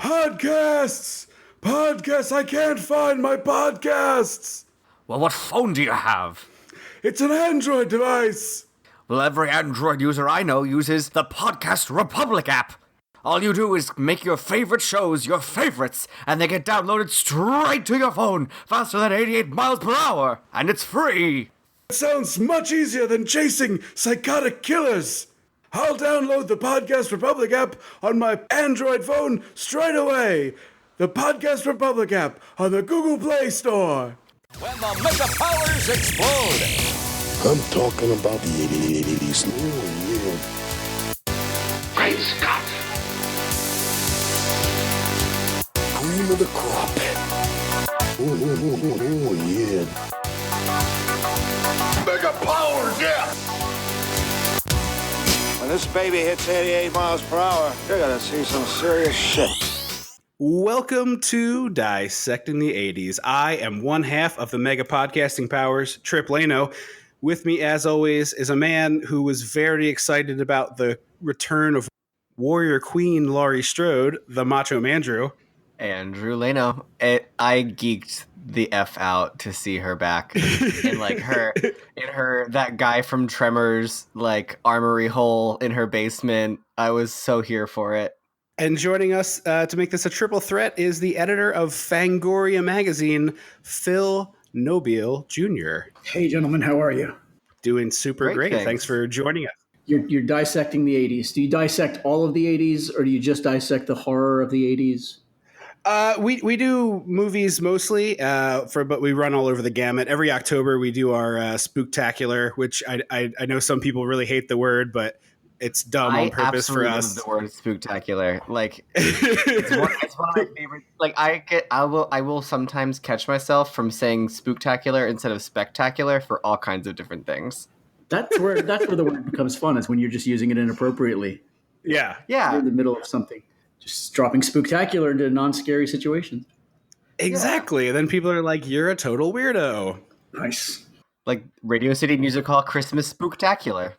Podcasts! Podcasts! I can't find my podcasts! Well, what phone do you have? It's an Android device! Well, every Android user I know uses the Podcast Republic app. All you do is make your favorite shows your favorites, and they get downloaded straight to your phone faster than 88 miles per hour, and it's free. It sounds much easier than chasing psychotic killers. I'll download the Podcast Republic app on my Android phone straight away. The Podcast Republic app on the Google Play Store. When the mega powers explode. I'm talking about the 80s. Oh, yeah. Great Scott! Cream of the crop. Oh, yeah. Mega powers, yeah! When this baby hits 88 miles per hour, you're gonna see some serious shit. Welcome to Dissecting the 80s. I am one half of the Mega Podcasting Powers, Trip Lano. With me, as always, is a man who was very excited about the return of Warrior Queen Laurie Strode, the Macho Mandrew. Andrew Leno. I geeked the F out to see her back in that guy from Tremors, like, armory hole in her basement. I was so here for it. And joining us to make this a triple threat is the editor of Fangoria magazine, Phil Nobile Jr. Hey, gentlemen, how are you? Doing super great. Thanks for joining us. You're dissecting the 80s. Do you dissect all of the 80s, or do you just dissect the horror of the 80s? We do movies mostly, but we run all over the gamut. Every October we do our Spooktacular, which I know some people really hate the word, but it's dumb on purpose for us. I absolutely love the word spectacular. Like, it's one of my favorite. Like, I will sometimes catch myself from saying spooktacular instead of spectacular for all kinds of different things. That's where the word becomes fun. Is when you're just using it inappropriately. Yeah. You're in the middle of something, just dropping spooktacular into non-scary situations. Exactly. Yeah. And then people are like, "You're a total weirdo." Nice. Like Radio City Music Hall Christmas Spooktacular.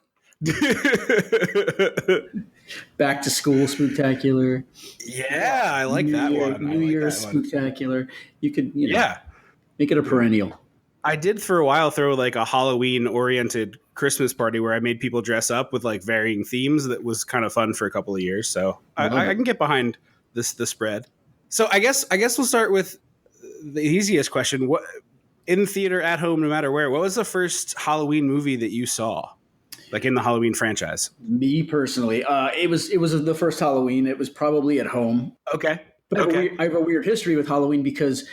Back to school spooktacular. Yeah, I like that one. New Year's spooktacular. You could, make it a perennial. I did for a while throw like a Halloween-oriented Christmas party where I made people dress up with like varying themes. That was kind of fun for a couple of years. So I can get behind the spread. So I guess we'll start with the easiest question: what in theater, at home, no matter where? What was the first Halloween movie that you saw? Like in the Halloween franchise? Me personally, it was the first Halloween. It was probably at home. Okay. But I have a weird history with Halloween because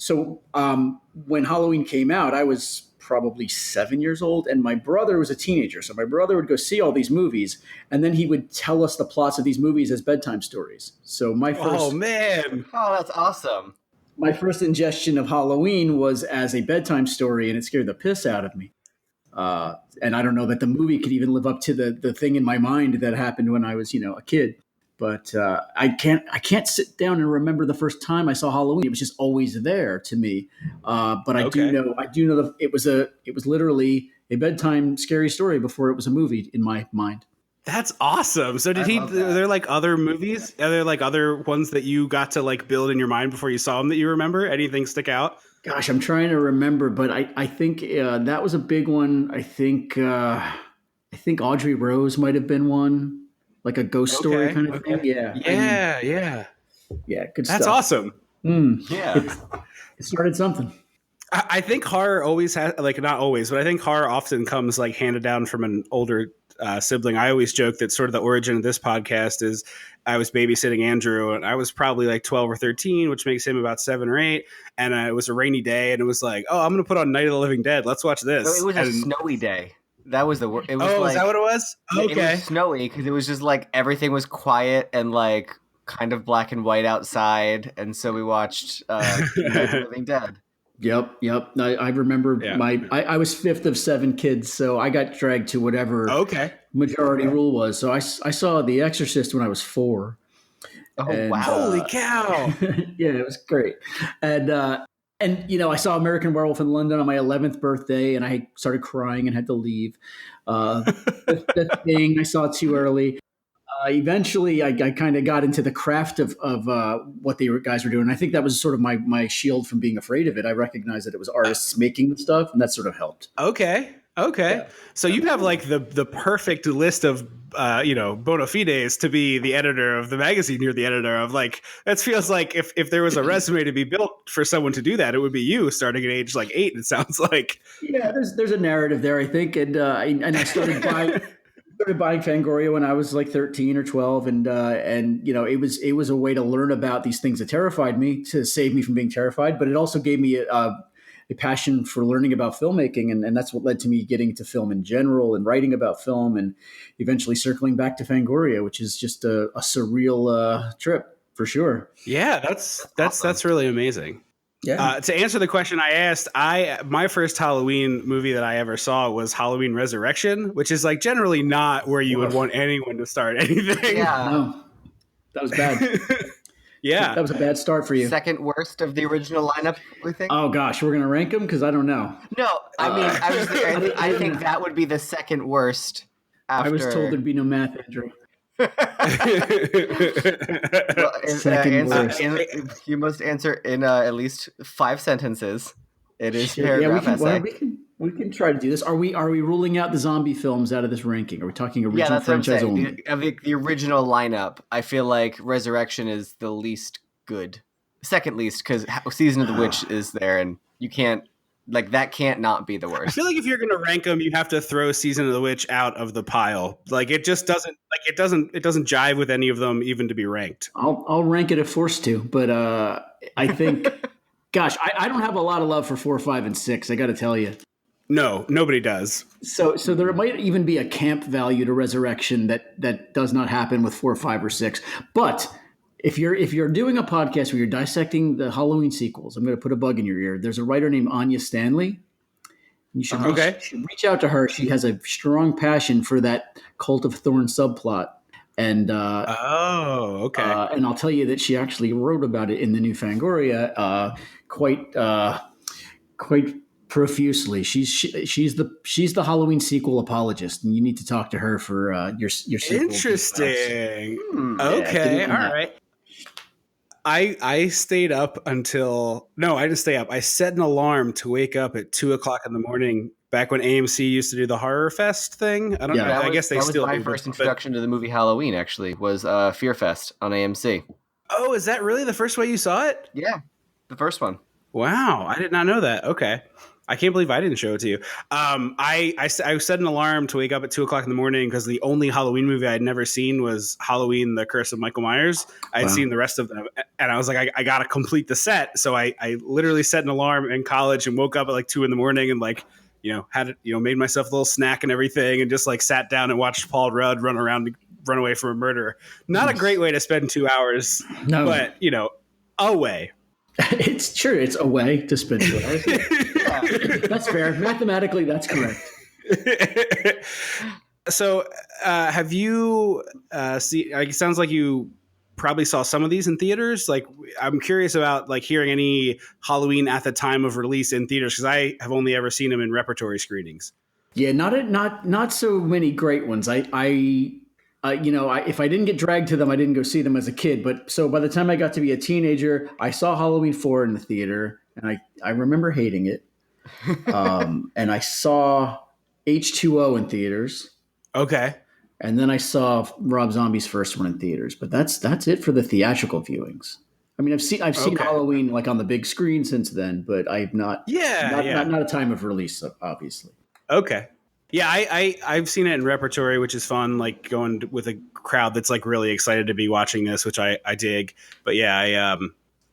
when Halloween came out, I was probably 7 years old, and my brother was a teenager. So my brother would go see all these movies, and then he would tell us the plots of these movies as bedtime stories. So my first, oh man, that's awesome. My first ingestion of Halloween was as a bedtime story, and it scared the piss out of me. And I don't know that the movie could even live up to the thing in my mind that happened when I was, a kid. But I can't sit down and remember the first time I saw Halloween. It was just always there to me. But I do know that it was literally a bedtime scary story before it was a movie in my mind. That's awesome. So are there like other movies? Are there like other ones that you got to like build in your mind before you saw them that you remember? Anything stick out? Gosh, I'm trying to remember, but I think that was a big one. I think Audrey Rose might have been one, like a ghost story kind of thing. Yeah. Yeah. Good stuff. That's awesome. Yeah, it started something. I think horror always has, like, not always, but I think horror often comes like handed down from an older sibling. I always joke that sort of the origin of this podcast is I was babysitting Andrew, and I was probably like 12 or 13, which makes him about 7 or 8. And it was a rainy day, and it was like, oh, I'm going to put on Night of the Living Dead. Let's watch this. No, it was a snowy day. That was the word. Is that what it was? Okay. It was snowy because it was just like everything was quiet and like kind of black and white outside. And so we watched Night of the Living Dead. Yep. I remember I was 5th of 7 kids, so I got dragged to whatever majority rule was. So I saw The Exorcist when I was 4. Oh, wow. Holy cow. Yeah, it was great. And I saw American Werewolf in London on my 11th birthday, and I started crying and had to leave. The Thing I saw too early. eventually, I kind of got into the craft of what the guys were doing. I think that was sort of my shield from being afraid of it. I recognized that it was artists making the stuff, and that sort of helped. Okay. Yeah. So you have like the perfect list of bona fides to be the editor of the magazine you're the editor of. Like, that feels like if there was a resume to be built for someone to do that, it would be you starting at age like 8. It sounds like. Yeah, there's a narrative there, I think, and I started buying Fangoria when I was like 13 or 12, and it was a way to learn about these things that terrified me, to save me from being terrified, but it also gave me a passion for learning about filmmaking, and that's what led to me getting into film in general and writing about film, and eventually circling back to Fangoria, which is just a surreal trip for sure. Yeah, that's really amazing. Yeah. To answer the question I asked, my first Halloween movie that I ever saw was Halloween Resurrection, which is like generally not where you would want anyone to start anything. Yeah. No, that was bad. Yeah. That was a bad start for you. Second worst of the original lineup, we think. Oh gosh, we're gonna rank them because I don't know. No, I mean, I think that would be the second worst. After... I was told there'd be no math, Andrew. You must answer in at least 5 sentences. It is paragraph essay. We can try to do this. Are we ruling out the zombie films out of this ranking? Are we talking original franchise only? The original lineup, I feel like Resurrection is the least good. Second least, because Season of the Witch is there, and you can't, like, that can't not be the worst. I feel like if you're going to rank them, you have to throw Season of the Witch out of the pile. Like, it just doesn't, it doesn't jive with any of them even to be ranked. I'll rank it if forced to, but I think, gosh, I don't have a lot of love for 4, 5, and 6. I got to tell you. No, nobody does. So there might even be a camp value to Resurrection that does not happen with 4, 5, or 6. But if you're doing a podcast where you're dissecting the Halloween sequels, I'm going to put a bug in your ear. There's a writer named Anya Stanley. You should reach out to her. She has a strong passion for that Cult of Thorn subplot. And okay. And I'll tell you that she actually wrote about it in the new Fangoria quite profusely. She's the Halloween sequel apologist, and you need to talk to her for your sequel. Interesting. Okay, yeah, all right. I stayed up until I didn't stay up. I set an alarm to wake up at 2:00 in the morning. Back when AMC used to do the Horror Fest thing. I don't know. I guess they still do. That was my first introduction to the movie Halloween. Actually, was Fear Fest on AMC. Oh, is that really the first way you saw it? Yeah, the first one. Wow, I did not know that. Okay. I can't believe I didn't show it to you. I set an alarm to wake up at 2:00 in the morning because the only Halloween movie I'd never seen was Halloween: The Curse of Michael Myers. I had seen the rest of them, and I was like, I got to complete the set. So I literally set an alarm in college and woke up at like 2 in the morning and made myself a little snack and everything, and just like sat down and watched Paul Rudd run away from a murderer. Not a great way to spend 2 hours, but a way. It's true. It's a way to spend 2 hours. That's fair. Mathematically, that's correct. So, have you it sounds like you probably saw some of these in theaters. Like, I'm curious about like hearing any Halloween at the time of release in theaters, because I have only ever seen them in repertory screenings. Yeah, not so many great ones. If I didn't get dragged to them, I didn't go see them as a kid. But so by the time I got to be a teenager, I saw Halloween 4 in the theater, and I remember hating it. And I saw H2O in theaters. Okay. And then I saw Rob Zombie's first one in theaters. But that's it for the theatrical viewings. I mean, I've seen Halloween like on the big screen since then, but I've not. Not a time of release, obviously. Okay. Yeah, I've seen it in repertory, which is fun, like going with a crowd that's like really excited to be watching this, which I dig. But yeah,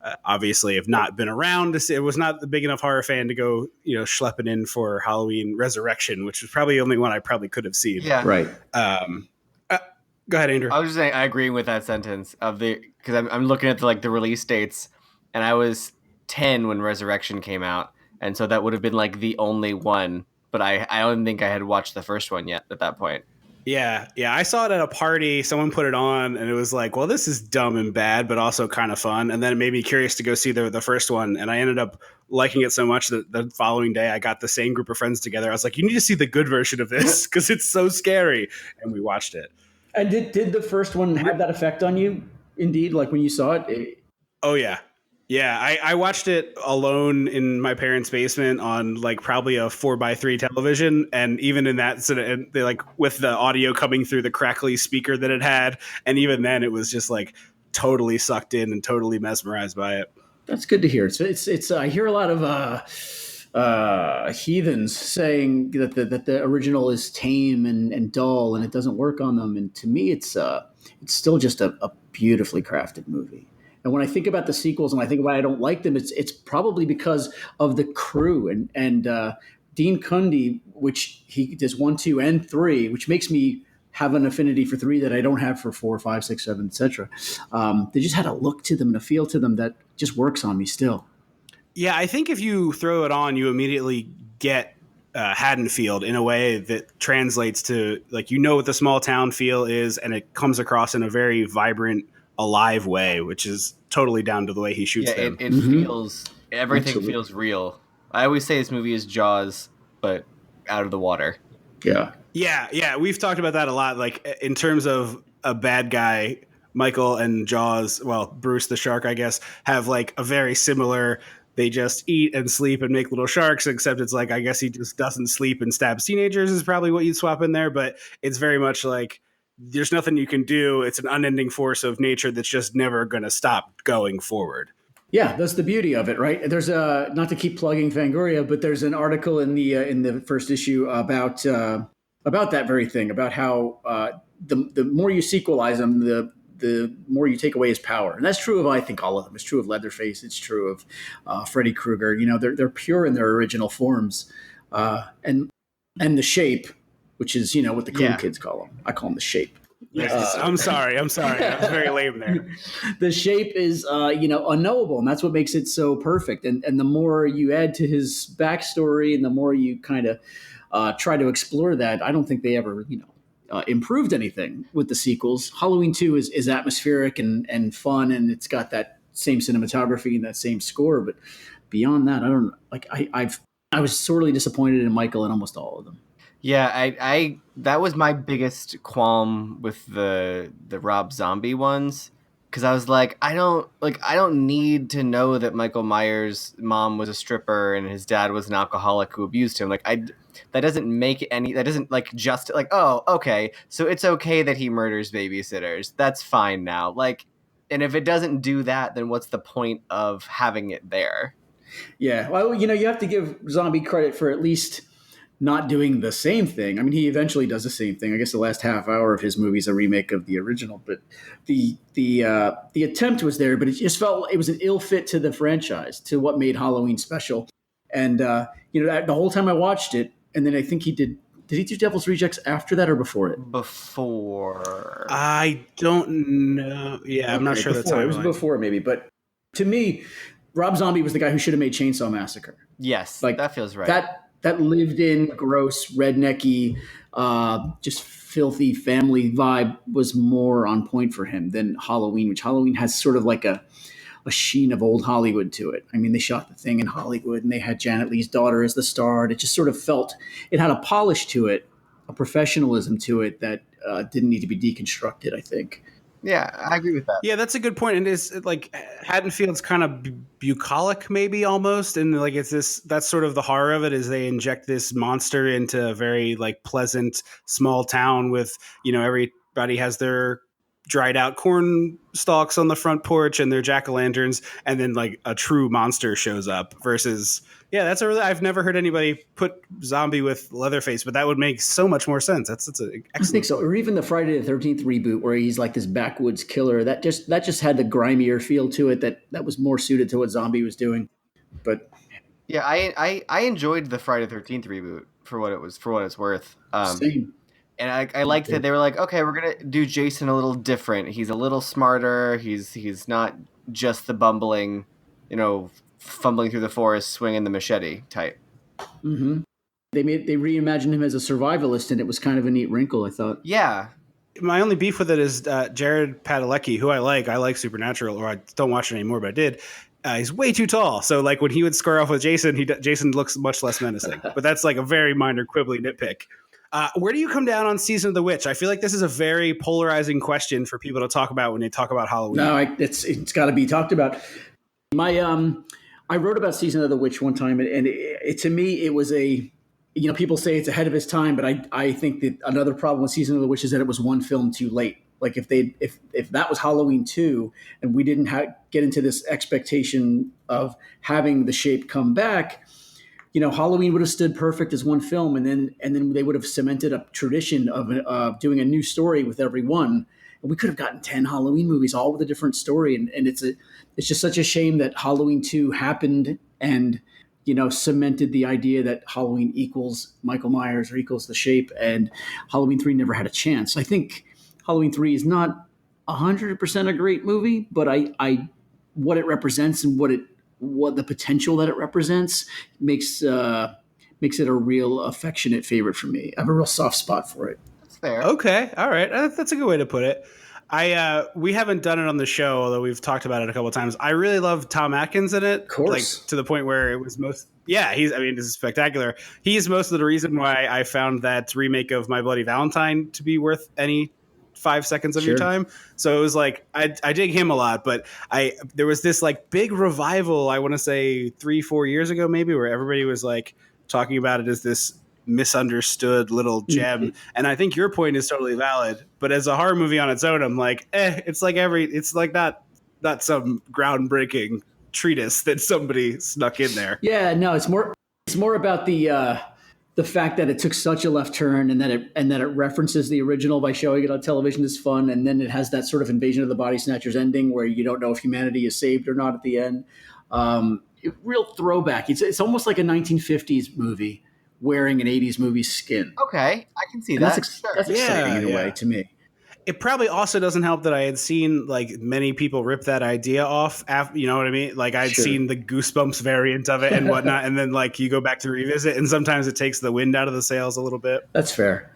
I obviously have not been around to see, it was not the big enough horror fan to go, schlepping in for Halloween Resurrection, which was probably the only one I probably could have seen. Yeah. Right. Go ahead, Andrew. I was just saying, I agree with that sentence because I'm looking at the release dates, and I was 10 when Resurrection came out, and so that would have been like the only one. But I don't think I had watched the first one yet at that point. Yeah. I saw it at a party. Someone put it on, and it was like, well, this is dumb and bad, but also kind of fun. And then it made me curious to go see the first one. And I ended up liking it so much that the following day I got the same group of friends together. I was like, you need to see the good version of this because it's so scary. And we watched it. And did the first one have that effect on you? Indeed, like when you saw it. Oh yeah. Yeah, I watched it alone in my parents' basement on like probably a 4x3 television, and even in that, sort of, they like with the audio coming through the crackly speaker that it had, and even then, it was just like totally sucked in and totally mesmerized by it. That's good to hear. It's I hear a lot of heathens saying that the original is tame and dull and it doesn't work on them. And to me, it's still just a beautifully crafted movie. And when I think about the sequels and I think why I don't like them, it's probably because of the crew and Dean Cundey, which he does 1, 2, and 3, which makes me have an affinity for 3 that I don't have for 4, 5, 6, 7, etc. They just had a look to them and a feel to them that just works on me still. Yeah, I think if you throw it on, you immediately get Haddonfield in a way that translates to like what the small town feel is, and it comes across in a very vibrant, alive way, which is totally down to the way he shoots them. It feels everything Absolutely. Feels real. I always say this movie is Jaws, but out of the water. Yeah. We've talked about that a lot. Like in terms of a bad guy, Michael and Jaws, well, Bruce the shark, I guess, have like a very similar. They just eat and sleep and make little sharks, except it's like, I guess he just doesn't sleep and stabs teenagers is probably what you'd swap in there. But it's very much like there's nothing you can do. It's an unending force of nature that's just never going to stop going forward. Yeah, that's the beauty of it, right? There's not to keep plugging Fangoria, but there's an article in the first issue about that very thing, about how the more you sequelize them, the more you take away his power. And that's true of, I think, all of them. It's true of Leatherface. It's true of Freddy Krueger. They're pure in their original forms. And the Shape, which is, what the cool kids call him. I call him the Shape. Yes, I'm sorry. I was very lame there. The Shape is, unknowable, and that's what makes it so perfect. And the more you add to his backstory and the more you kind of try to explore that, I don't think they ever, improved anything with the sequels. Halloween 2 is atmospheric and fun, and it's got that same cinematography and that same score. But beyond that, I don't like. I was sorely disappointed in Michael in almost all of them. Yeah, I that was my biggest qualm with the Rob Zombie ones, because I was like, I don't need to know that Michael Myers' mom was a stripper and his dad was an alcoholic who abused him. That doesn't make any. That doesn't just oh, okay, so it's okay that he murders babysitters. That's fine now. And if it doesn't do that, then what's the point of having it there? Yeah, well, you have to give Zombie credit for at least not doing the same thing. I mean, he eventually does the same thing. I guess the last half hour of his movie is a remake of the original, but the attempt was there, but it just felt it was an ill fit to the franchise, to what made Halloween special. And the whole time I watched it, and then I think he did he do Devil's Rejects after that or before it? Before. I don't know. Yeah, I'm not sure the timeline. It was before maybe, but to me, Rob Zombie was the guy who should have made Chainsaw Massacre. Yes, that feels right. That lived-in, gross, rednecky, just filthy family vibe was more on point for him than Halloween, which Halloween has sort of like a sheen of old Hollywood to it. I mean, they shot the thing in Hollywood, and they had Janet Leigh's daughter as the star, and it just sort of felt it had a polish to it, a professionalism to it that didn't need to be deconstructed, I think. Yeah, I agree with that. Yeah, that's a good point. And it's like Haddonfield's kind of bucolic, maybe almost, and like that's sort of the horror of it is they inject this monster into a very like pleasant small town with everybody has their dried out corn stalks on the front porch and their jack-o'-lanterns, and then like a true monster shows up versus I've never heard anybody put Zombie with Leatherface, but that would make so much more sense. That's an excellent. I think so. Or even the Friday the 13th reboot where he's like this backwoods killer that just had the grimier feel to it that was more suited to what Zombie was doing. But yeah, I enjoyed the Friday the 13th reboot for what it's worth. Same. And I liked that they were like, okay, we're gonna do Jason a little different. He's a little smarter. He's not just the bumbling, fumbling through the forest, swinging the machete type. Mm-hmm. They reimagined him as a survivalist, and it was kind of a neat wrinkle, I thought. Yeah. My only beef with it is Jared Padalecki, who I like Supernatural, or I don't watch it anymore, but I did. He's way too tall. So like when he would square off with Jason, Jason looks much less menacing. But that's like a very minor quibbly nitpick. Where do you come down on Season of the Witch? I feel like this is a very polarizing question for people to talk about when they talk about Halloween. No, it's got to be talked about. I wrote about Season of the Witch one time, and to me it was people say it's ahead of its time, but I think that another problem with Season of the Witch is that it was one film too late. Like if that was Halloween 2 and we didn't get into this expectation of having the shape come back, Halloween would have stood perfect as one film, and then they would have cemented a tradition of doing a new story with every one. And we could have gotten 10 Halloween movies, all with a different story. And it's just such a shame that Halloween 2 happened and cemented the idea that Halloween equals Michael Myers or equals the shape, and Halloween 3 never had a chance. I think Halloween 3 is not 100% a great movie, but I what it represents and what the potential that it represents makes it a real affectionate favorite for me. I have a real soft spot for it. That's fair. Okay, all right, that's a good way to put it. We haven't done it on the show, although we've talked about it a couple of times. I really love Tom Atkins in it, of course, like to the point where it was most. Yeah, this is spectacular. He's most of the reason why I found that remake of My Bloody Valentine to be worth any 5 seconds of your time. So it was like I dig him a lot, but there was this like big revival, I want to say 3-4 years ago maybe, where everybody was like talking about it as this misunderstood little gem. And I think your point is totally valid, but as a horror movie on its own, I'm like, it's like not some groundbreaking treatise that somebody snuck in there. Yeah, no, it's more about the fact that it took such a left turn, and that it references the original by showing it on television is fun, and then it has that sort of Invasion of the Body Snatchers ending where you don't know if humanity is saved or not at the end. Real throwback. It's almost like a 1950s movie wearing an 80s movie skin. Okay, I can see that. That's exciting in a way to me. It probably also doesn't help that I had seen like many people rip that idea off after, you know what I mean? Like I'd seen the Goosebumps variant of it and whatnot. And then like you go back to revisit, and sometimes it takes the wind out of the sails a little bit. That's fair.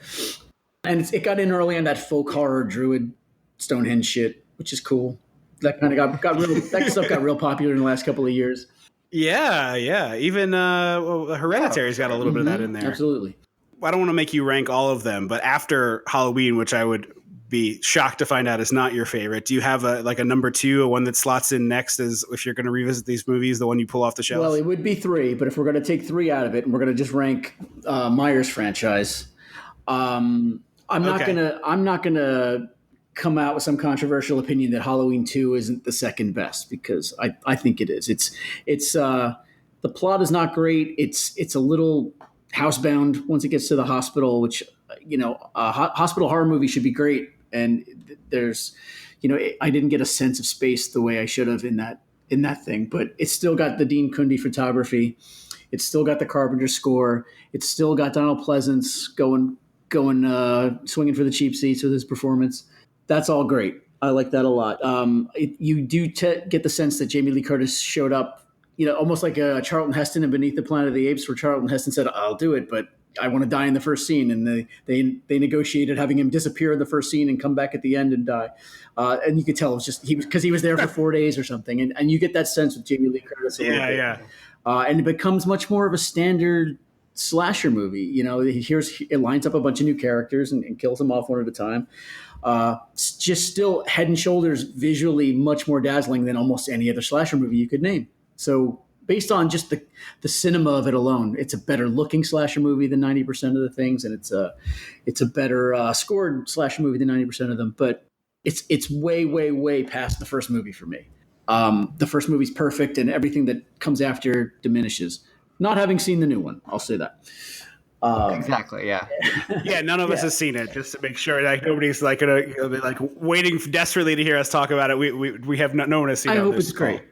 And it got in early on that folk horror druid Stonehenge shit, which is cool. That kind of got real, that stuff got real popular in the last couple of years. Yeah. Even Hereditary's got a little bit of that in there. Absolutely. I don't want to make you rank all of them, but after Halloween, which I would be shocked to find out is not your favorite, do you have a number 2, a one that slots in next as if you're going to revisit these movies, the one you pull off the shelf? Well, it would be 3, but if we're going to take 3 out of it and we're going to just rank Myers franchise, I'm not going to come out with some controversial opinion that Halloween 2 isn't the second best, because I think it is. It's the plot is not great. It's a little housebound once it gets to the hospital, which a hospital horror movie should be great. And there's, I didn't get a sense of space the way I should have in that thing, but it's still got the Dean Cundey photography. It's still got the Carpenter score. It's still got Donald Pleasance going swinging for the cheap seats with his performance. That's all great. I like that a lot. You do get the sense that Jamie Lee Curtis showed up, almost like Charlton Heston in Beneath the Planet of the Apes, where Charlton Heston said, "I'll do it, but I want to die in the first scene," and they negotiated having him disappear in the first scene and come back at the end and die. And you could tell it was just because he was there for 4 days or something, and you get that sense with Jamie Lee Curtis. And it becomes much more of a standard slasher movie. It lines up a bunch of new characters and kills them off one at a time. Just still head and shoulders visually much more dazzling than almost any other slasher movie you could name. So based on just the cinema of it alone, it's a better looking slasher movie than 90% of the things, and it's a better scored slasher movie than 90% of them. But it's way, way, way past the first movie for me. The first movie's perfect, and everything that comes after diminishes. Not having seen the new one, I'll say that. Exactly. Yeah. Yeah. None of us has seen it, just to make sure that nobody's like gonna be like waiting desperately to hear us talk about it. We have no one has seen it. I hope it's great.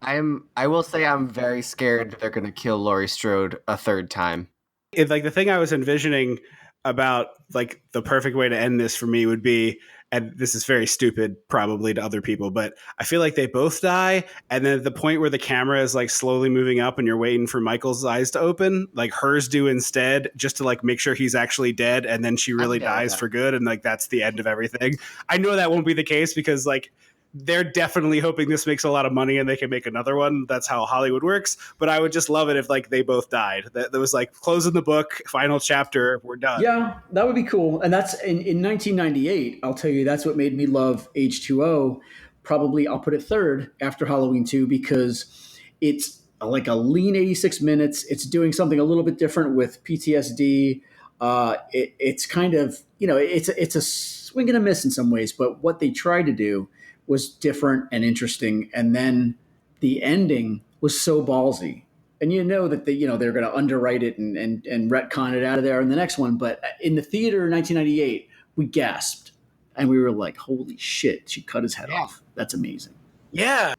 I will say I'm very scared they're going to kill Laurie Strode a third time. Like the thing I was envisioning about like the perfect way to end this for me would be, and this is very stupid probably to other people, but I feel like they both die, and then at the point where the camera is like slowly moving up and you're waiting for Michael's eyes to open, like hers do instead, just to like make sure he's actually dead, and then she really dies for good, and like that's the end of everything. I know that won't be the case because like they're definitely hoping this makes a lot of money and they can make another one. That's how Hollywood works. But I would just love it if like they both died. That was like closing the book, final chapter, we're done. Yeah, that would be cool. And that's in 1998. I'll tell you, that's what made me love H2O. Probably I'll put it third after Halloween 2 because it's like a lean 86 minutes. It's doing something a little bit different with PTSD. It's kind of, it's a swing and a miss in some ways, but what they tried to do was different and interesting. And then the ending was so ballsy. And that they're going to underwrite it and retcon it out of there in the next one. But in the theater in 1998, we gasped and we were like, "Holy shit! She cut his head off. That's amazing." Yeah,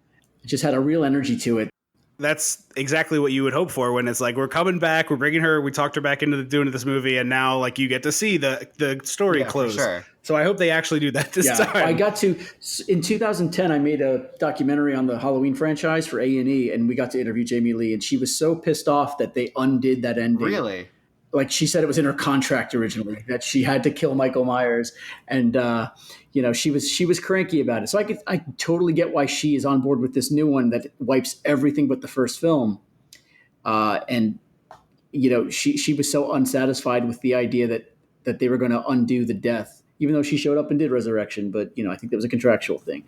it just had a real energy to it. That's exactly what you would hope for when it's like, we're coming back, we're bringing her, we talked her back into doing this movie, and now like you get to see the story close. Sure. So I hope they actually do that this time. I got to in 2010. I made a documentary on the Halloween franchise for A&E, and we got to interview Jamie Lee, and she was so pissed off that they undid that ending. Really? Like she said, it was in her contract originally that she had to kill Michael Myers, and she was cranky about it. So I totally get why she is on board with this new one that wipes everything but the first film, and she was so unsatisfied with the idea that they were going to undo the death, even though she showed up and did Resurrection. But I think that was a contractual thing.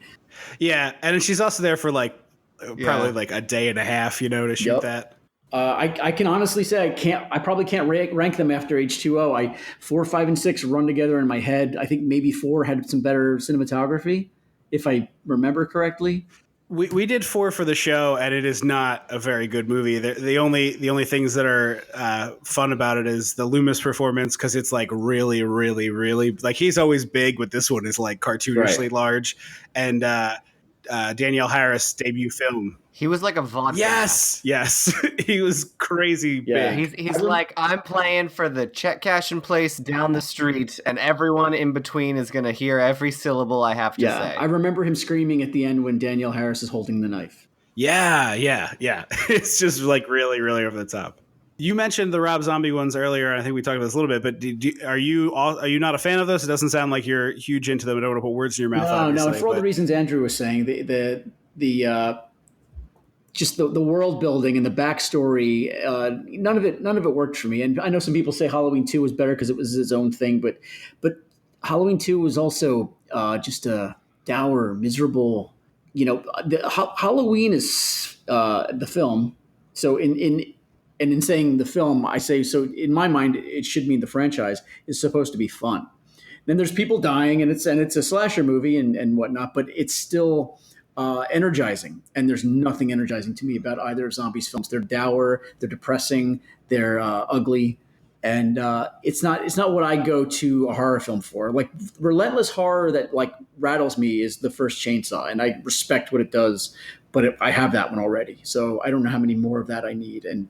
Yeah, and she's also there for probably like a day and a half, to shoot that. I can honestly say I probably can't rank them after H2O. 4, 5, and 6 run together in my head. I think maybe 4 had some better cinematography, if I remember correctly. We did 4 for the show, and it is not a very good movie. The only things that are fun about it is the Loomis performance, because it's like really, really, really like he's always big, but this one is like cartoonishly large. And Danielle Harris' debut film. He was like a vaudeville. Yes. He was crazy big. He's like, I'm playing for the check cashing place down the street, and everyone in between is going to hear every syllable I have to say. I remember him screaming at the end when Danielle Harris is holding the knife. Yeah. It's just like really, really over the top. You mentioned the Rob Zombie ones earlier, and I think we talked about this a little bit, but are you not a fan of those? It doesn't sound like you're huge into them. I don't want to put words in your mouth. No, for all the reasons Andrew was saying, the just the world building and the backstory, none of it worked for me. And I know some people say Halloween 2 was better because it was its own thing, but Halloween 2 was also just a dour, miserable. Halloween is the film. So in saying the film, I say, so in my mind, it should mean the franchise is supposed to be fun. Then there's people dying, and it's a slasher movie and whatnot, but it's still energizing. And there's nothing energizing to me about either of Zombies films. They're dour, they're depressing, they're ugly, and it's not what I go to a horror film for. Like relentless horror that like rattles me is the first Chainsaw, and I respect what it does, but I have that one already, so I don't know how many more of that I need. And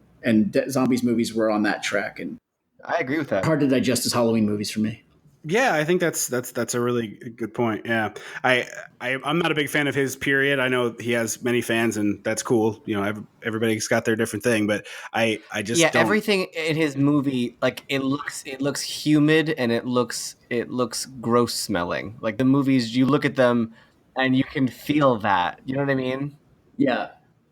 Zombies movies were on that track, and I agree with that. Hard to digest as Halloween movies for me. Yeah, I think that's a really good point. Yeah, I'm not a big fan of his period. I know he has many fans, and that's cool. Everybody's got their different thing, but I just don't. Everything in his movie, like it looks humid and it looks gross smelling. Like the movies, you look at them and you can feel that. You know what I mean? Yeah.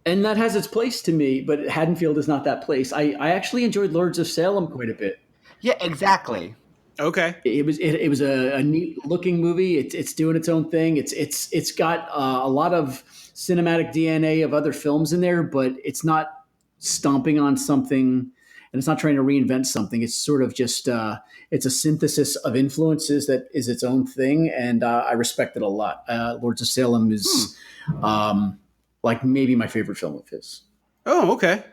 And that has its place to me, but Haddonfield is not that place. I actually enjoyed Lords of Salem quite a bit. Yeah, exactly. Okay. It was a neat looking movie. It's doing its own thing. It's got a lot of cinematic DNA of other films in there, but it's not stomping on something, and it's not trying to reinvent something. It's sort of just it's a synthesis of influences that is its own thing, and I respect it a lot. Lords of Salem is like maybe my favorite film of his. Oh, okay.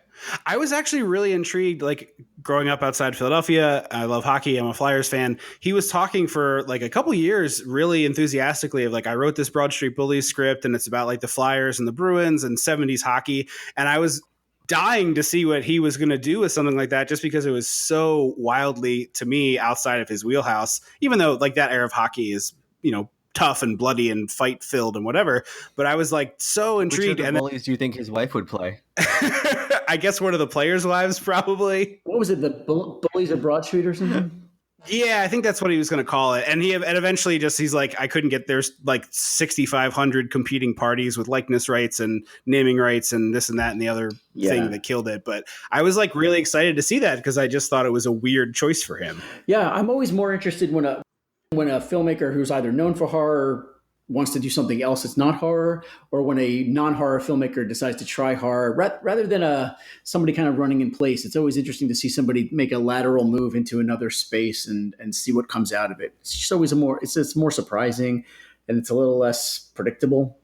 I was actually really intrigued, like growing up outside Philadelphia. I love hockey. I'm a Flyers fan. He was talking for like a couple years really enthusiastically of like, I wrote this Broad Street Bullies script and it's about like the Flyers and the Bruins and 70s hockey. And I was dying to see what he was going to do with something like that, just because it was so wildly, to me, outside of his wheelhouse, even though like that era of hockey is, tough and bloody and fight filled and whatever. But I was like so intrigued. Which of the bullies do you think his wife would play? I guess one of the players' wives, probably. What was it? The Bullies of Broad Street or something? Yeah, I think that's what he was going to call it. And eventually he's like, I couldn't get, there's like 6,500 competing parties with likeness rights and naming rights and this and that and the other thing that killed it. But I was like really excited to see that because I just thought it was a weird choice for him. Yeah, I'm always more interested when a filmmaker who's either known for horror wants to do something else that's not horror, or when a non-horror filmmaker decides to try horror rather than somebody kind of running in place. It's always interesting to see somebody make a lateral move into another space and see what comes out of it. It's just always it's more surprising, and it's a little less predictable.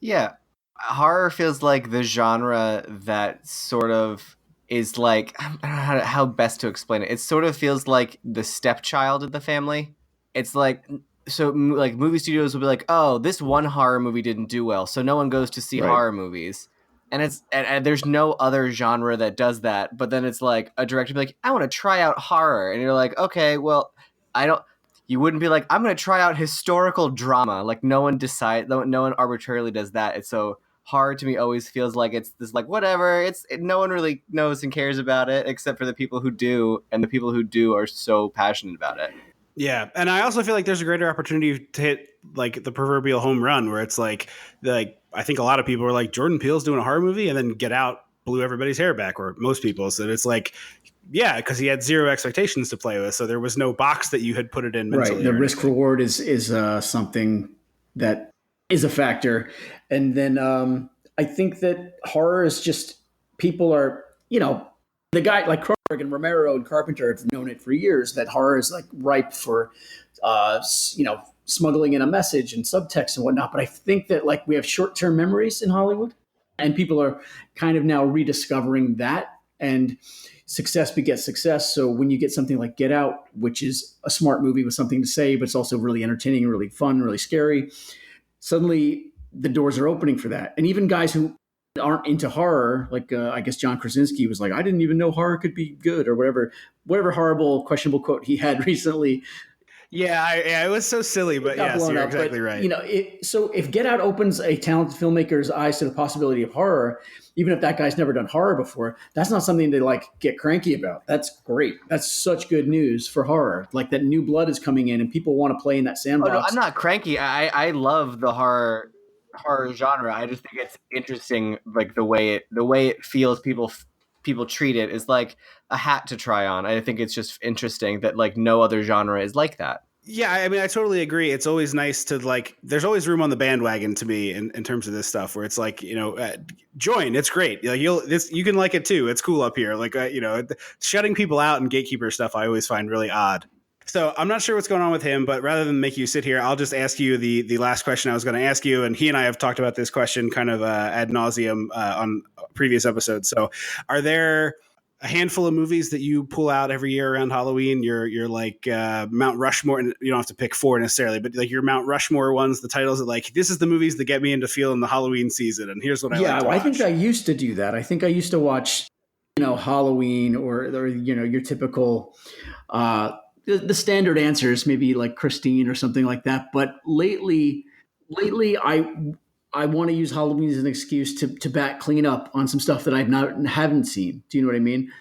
Yeah, horror feels like the genre that sort of is like, I don't know how best to explain it. It sort of feels like the stepchild of the family. It's like, so like movie studios will be like, oh, this one horror movie didn't do well, so no one goes to see horror movies. And it's and there's no other genre that does that. But then it's like a director will be like, I want to try out horror, and you're like, okay, well, you wouldn't be like, I'm going to try out historical drama. Like no one arbitrarily does that. It's so horror to me always feels like it's this like whatever. No one really knows and cares about it except for the people who do, and the people who do are so passionate about it. Yeah, and I also feel like there's a greater opportunity to hit like the proverbial home run where it's like I think a lot of people are like, Jordan Peele's doing a horror movie, and then Get Out blew everybody's hair back, or most people. So it's like, yeah, because he had zero expectations to play with, so there was no box that you had put it in mentally. Right, the risk reward is something that is a factor, and then I think that horror is just, people are, the guy like Cronenberg and Romero and Carpenter have known it for years, that horror is like ripe for, smuggling in a message and subtext and whatnot. But I think that like we have short-term memories in Hollywood, and people are kind of now rediscovering that, and success begets success. So when you get something like Get Out, which is a smart movie with something to say, but it's also really entertaining, really fun, really scary, suddenly the doors are opening for that. And even guys who aren't into horror, like I guess John Krasinski was like, I didn't even know horror could be good, or whatever horrible, questionable quote he had recently. Yeah, it was so silly, but yes, you're exactly right. So if Get Out opens a talented filmmaker's eyes to the possibility of horror, even if that guy's never done horror before, that's not something to like get cranky about. That's great. That's such good news for horror. Like that new blood is coming in, and people want to play in that sandbox. Oh, no, I'm not cranky. I love the horror genre. I just think it's interesting, like the way it feels. People treat it is like a hat to try on. I think it's just interesting that like no other genre is like that. Yeah, I mean, I totally agree. It's always nice to like, there's always room on the bandwagon to me in terms of this stuff where it's like, join, it's great. Like you can like it too. It's cool up here. Like, shutting people out and gatekeeper stuff, I always find really odd. So I'm not sure what's going on with him, but rather than make you sit here, I'll just ask you the last question I was going to ask you. And he and I have talked about this question kind of ad nauseum on previous episodes. So are there a handful of movies that you pull out every year around Halloween? You're like Mount Rushmore, and you don't have to pick four necessarily, but like your Mount Rushmore ones, the titles that like, this is the movies that get me into feeling the Halloween season. And here's what I like to watch. I think I used to do that. I think I used to watch, Halloween or your typical, the standard answers, maybe like Christine or something like that. But lately I want to use Halloween as an excuse to back clean up on some stuff that haven't seen. Do you know what I mean?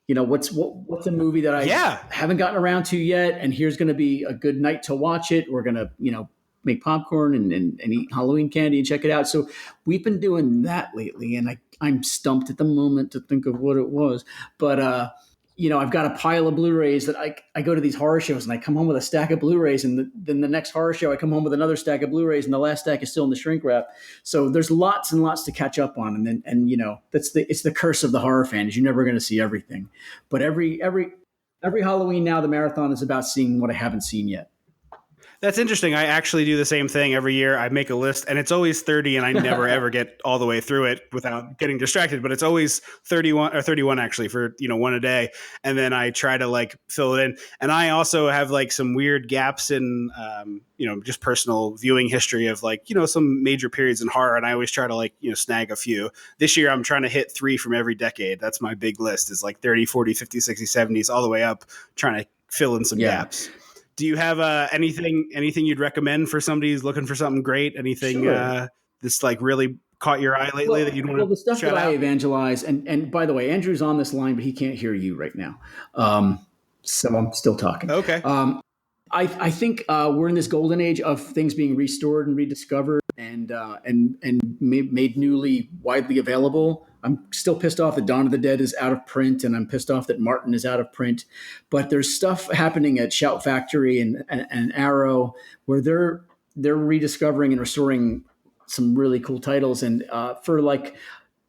What's a movie that I haven't gotten around to yet, and here's going to be a good night to watch it. We're going to, make popcorn and eat Halloween candy and check it out. So we've been doing that lately, and I'm stumped at the moment to think of what it was. But I've got a pile of Blu-rays that I go to these horror shows and I come home with a stack of Blu-rays, and then the next horror show I come home with another stack of Blu-rays, and the last stack is still in the shrink wrap. So there's lots and lots to catch up on, and it's the curse of the horror fan, is you're never going to see everything. But every Halloween now, the marathon is about seeing what I haven't seen yet. That's interesting. I actually do the same thing every year. I make a list, and it's always 30, and I never ever get all the way through it without getting distracted. But it's always 31 actually for one a day, and then I try to like fill it in. And I also have like some weird gaps in just personal viewing history of like some major periods in horror, and I always try to like snag a few. This year I'm trying to hit 3 from every decade. That's my big list, is like 30, 40, 50, 60, 70s all the way up, trying to fill in some gaps. Do you have anything you'd recommend for somebody who's looking for something great? Anything that's like really caught your eye lately that you'd want to the stuff that out? I evangelize, and by the way, Andrew's on this line, but he can't hear you right now. So I'm still talking. Okay. I think we're in this golden age of things being restored and rediscovered and made newly widely available. I'm still pissed off that Dawn of the Dead is out of print, and I'm pissed off that Martin is out of print. But there's stuff happening at Shout Factory and Arrow where they're rediscovering and restoring some really cool titles. And for like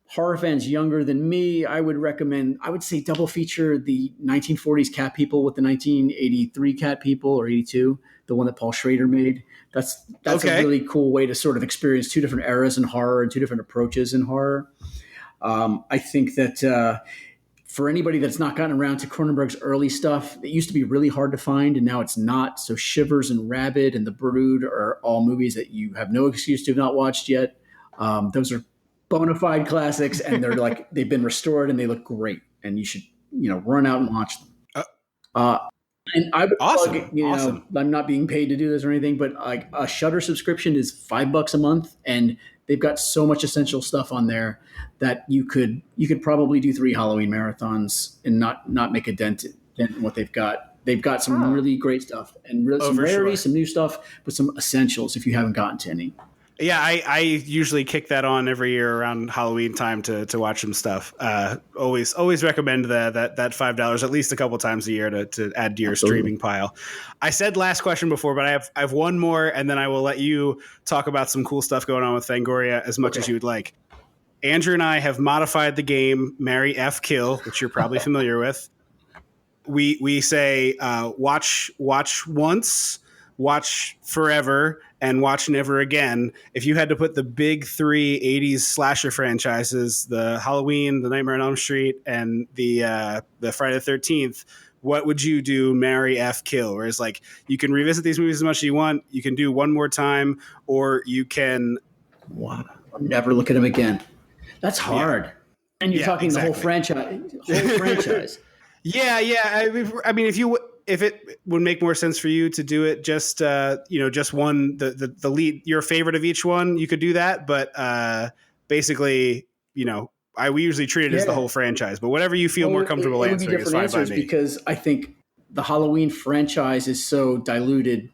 horror fans younger than me, I would say double feature the 1940s Cat People with the 1983 Cat People or 82, the one that Paul Schrader made. That's Okay. a really cool way to sort of experience two different eras in horror and two different approaches in horror. I think that for anybody that's not gotten around to Cronenberg's early stuff, it used to be really hard to find, and now it's not. So Shivers and Rabid and The Brood are all movies that you have no excuse to have not watched yet. Those are bona fide classics, and they're like they've been restored and they look great, and you should run out and watch them. And I would Awesome. plug, I'm not being paid to do this or anything, but like a Shudder subscription is $5 a month, and they've got so much essential stuff on there that you could probably do 3 Halloween marathons and not make a dent in what they've got. They've got some really great stuff and some rarities, some new stuff, but some essentials if you haven't gotten to any. Yeah, I usually kick that on every year around Halloween time to watch some stuff. Always recommend that $5 at least a couple times a year to add to your streaming pile. I said last question before, but I have one more, and then I will let you talk about some cool stuff going on with Fangoria as much as you would like. Andrew and I have modified the game Marry F Kill, which you're probably familiar with. We say watch once, watch forever, and watch never again. If you had to put the big 3 80s slasher franchises, the Halloween, the Nightmare on Elm Street, and the Friday the 13th, what would you do? Marry F Kill. Whereas like you can revisit these movies as much as you want, you can do one more time, or you can never look at them again. That's hard. Yeah. And you're talking exactly. the whole franchise. Yeah. I mean, if it would make more sense for you to do it just just one, the lead, your favorite of each one, you could do that. But basically, we usually treat it as the whole franchise. But whatever you feel more comfortable answering is fine by me. Because I think the Halloween franchise is so diluted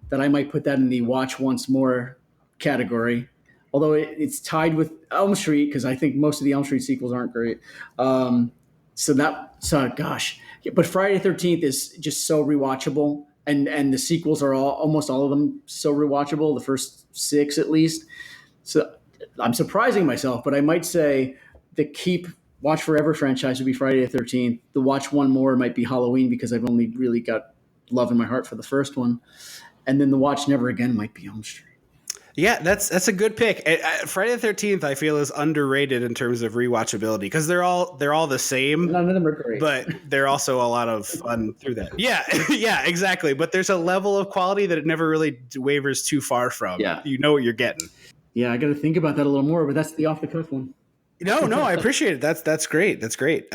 that I might put that in the watch once more category. Although it's tied with Elm Street, because I think most of the Elm Street sequels aren't great. Gosh. But Friday the 13th is just so rewatchable. And the sequels are almost all of them so rewatchable, the first 6 at least. So I'm surprising myself, but I might say the keep Watch Forever franchise would be Friday the 13th. The watch one more might be Halloween, because I've only really got love in my heart for the first one. And then the watch never again might be Elm Street. Yeah, that's a good pick. Friday the 13th, I feel, is underrated in terms of rewatchability, because they're all the same. None of them are great, but they're also a lot of fun through that. Yeah, exactly. But there's a level of quality that it never really wavers too far from. Yeah, you know what you're getting. Yeah, I got to think about that a little more. But that's the off the cuff one. No, I appreciate it. That's great. That's great.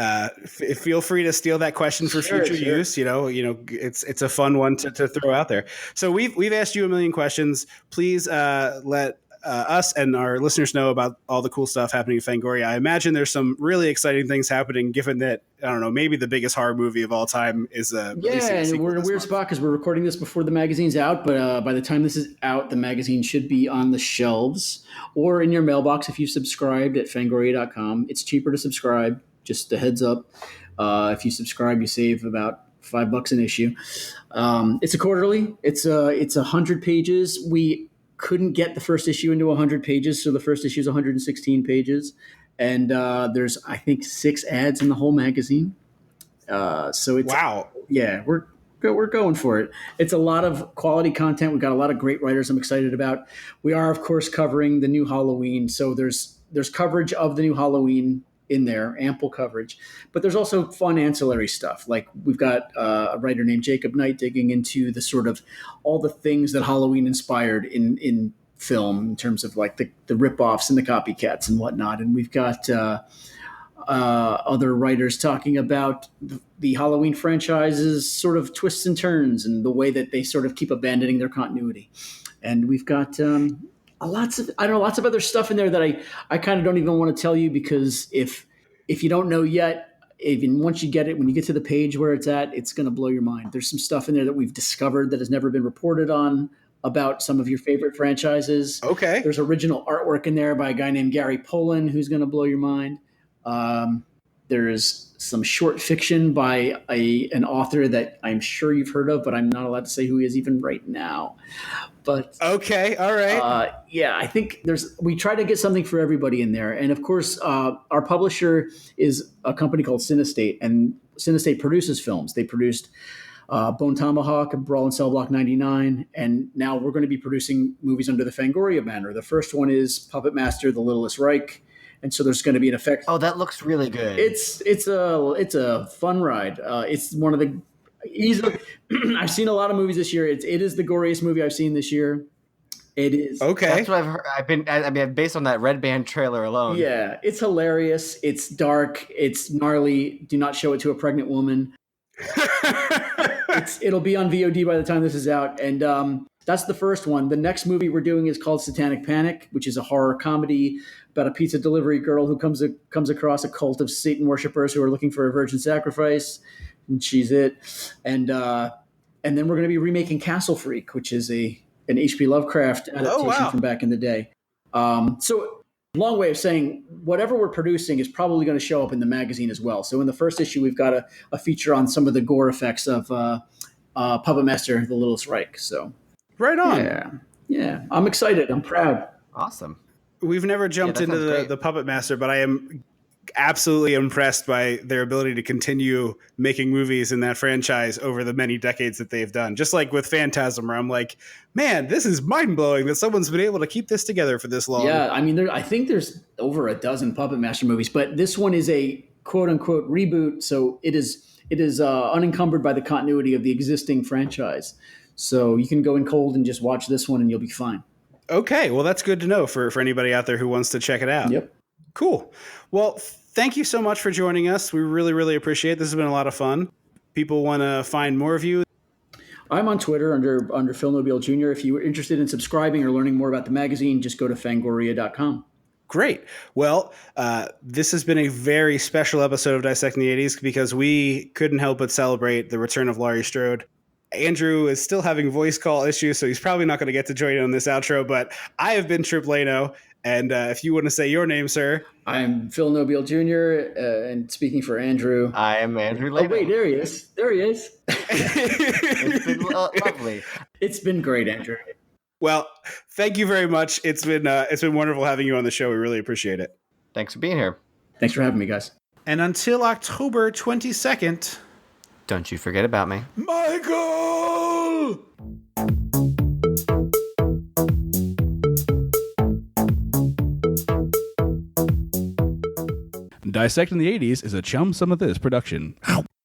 Feel free to steal that question for future use. It's a fun one to throw out there. So we've asked you a million questions. Please let us and our listeners know about all the cool stuff happening at Fangoria. I imagine there's some really exciting things happening, given that, I don't know, maybe the biggest horror movie of all time is and we're in a weird spot because we're recording this before the magazine's out, but by the time this is out, the magazine should be on the shelves or in your mailbox if you subscribed at fangoria.com. It's cheaper to subscribe, just a heads up. If you subscribe, you save about $5 an issue. It's a quarterly. It's 100 pages. We couldn't get the first issue into 100 pages, so the first issue is 116 pages. And there's, I think, 6 ads in the whole magazine. So it's wow. Yeah, we're going for it. It's a lot of quality content. We've got a lot of great writers I'm excited about. We are, of course, covering the new Halloween. So there's coverage of the new Halloween in there, ample coverage. But there's also fun ancillary stuff. Like we've got a writer named Jacob Knight digging into the sort of all the things that Halloween inspired in film in terms of like the ripoffs and the copycats and whatnot. And we've got other writers talking about the Halloween franchise's sort of twists and turns and the way that they sort of keep abandoning their continuity. And we've got lots of other stuff in there that I kind of don't even want to tell you, because if you don't know yet, even once you get it, when you get to the page where it's at, it's going to blow your mind. There's some stuff in there that we've discovered that has never been reported on about some of your favorite franchises. Okay. There's original artwork in there by a guy named Gary Pollan who's going to blow your mind. There's some short fiction by an author that I'm sure you've heard of, but I'm not allowed to say who he is even right now. But okay, all right. Yeah, I think we try to get something for everybody in there. And of course, our publisher is a company called Cinestate, and Cinestate produces films. They produced Bone Tomahawk and Brawl in Cell Block 99, and now we're going to be producing movies under the Fangoria banner. The first one is Puppet Master: The Littlest Reich. And so there's going to be an effect. Oh, that looks really good. It's a fun ride. It's one of the easily. I've seen a lot of movies this year. It is the goriest movie I've seen this year. It is. Okay. That's what I've heard. I mean, based on that Red Band trailer alone. Yeah, it's hilarious. It's dark. It's gnarly. Do not show it to a pregnant woman. It'll be on VOD by the time this is out, and that's the first one. The next movie we're doing is called Satanic Panic, which is a horror comedy about a pizza delivery girl who comes across a cult of Satan worshipers who are looking for a virgin sacrifice, and she's it. And then we're going to be remaking Castle Freak, which is an H.P. Lovecraft adaptation from back in the day. So long way of saying whatever we're producing is probably going to show up in the magazine as well. So in the first issue, we've got a feature on some of the gore effects of Puppet Master: The Littlest Reich. So right on. Yeah. I'm excited. I'm proud. Awesome. We've never jumped into the Puppet Master, but I am absolutely impressed by their ability to continue making movies in that franchise over the many decades that they've done. Just like with Phantasm, where I'm like, man, this is mind-blowing that someone's been able to keep this together for this long. Yeah, I mean, I think there's over a dozen Puppet Master movies, but this one is a quote-unquote reboot, so it is unencumbered by the continuity of the existing franchise. So you can go in cold and just watch this one and you'll be fine. Okay, well, that's good to know for anybody out there who wants to check it out. Yep. Cool. Well, thank you so much for joining us. We really, really appreciate it. This has been a lot of fun. People want to find more of you. I'm on Twitter under Phil Nobile Jr. If you were interested in subscribing or learning more about the magazine, just go to fangoria.com. Great. Well, this has been a very special episode of Dissecting the 80s because we couldn't help but celebrate the return of Laurie Strode. Andrew is still having voice call issues, so he's probably not going to get to join in on this outro, but I have been Trip Lano, and if you want to say your name, sir. I'm Phil Nobile Jr., and speaking for Andrew. I am Andrew Lano. Oh, wait, there he is. It's been lovely. It's been great, Andrew. Well, thank you very much. It's been wonderful having you on the show. We really appreciate it. Thanks for being here. Thanks for having me, guys. And until October 22nd... Don't you forget about me. Michael! Dissecting the 80s is a Chum Some of This production.